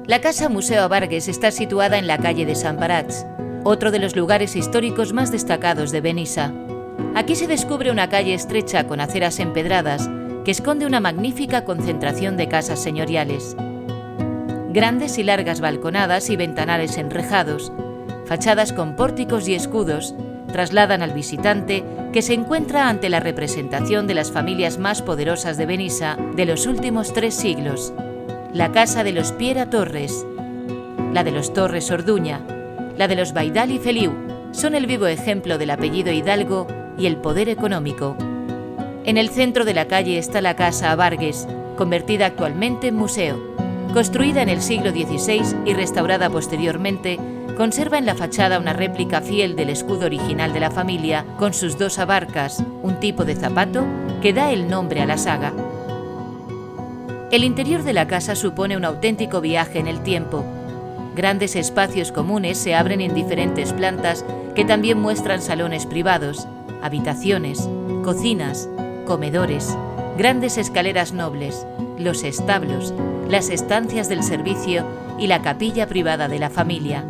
La Casa Museo Abargues está situada en la calle de Sant Parats, otro de los lugares históricos más destacados de Benissa. Aquí se descubre una calle estrecha con aceras empedradas que esconde una magnífica concentración de casas señoriales. Grandes y largas balconadas y ventanales enrejados, fachadas con pórticos y escudos, trasladan al visitante que se encuentra ante la representación de las familias más poderosas de Benissa de los últimos 3 siglos. La casa de los Piera Torres, la de los Torres Orduña, la de los Baidal y Feliu son el vivo ejemplo del apellido Hidalgo y el poder económico. En el centro de la calle está la Casa Abargues, convertida actualmente en museo. Construida en el siglo XVI y restaurada posteriormente, conserva en la fachada una réplica fiel del escudo original de la familia con sus 2 abarcas, un tipo de zapato que da el nombre a la saga. El interior de la casa supone un auténtico viaje en el tiempo. Grandes espacios comunes se abren en diferentes plantas que también muestran salones privados, habitaciones, cocinas, comedores, grandes escaleras nobles, los establos, las estancias del servicio y la capilla privada de la familia.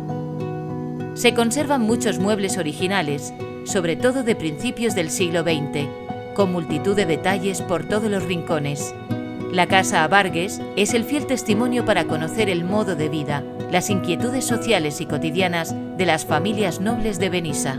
Se conservan muchos muebles originales, sobre todo de principios del siglo XX, con multitud de detalles por todos los rincones. La Casa Abargues es el fiel testimonio para conocer el modo de vida, las inquietudes sociales y cotidianas de las familias nobles de Benissa.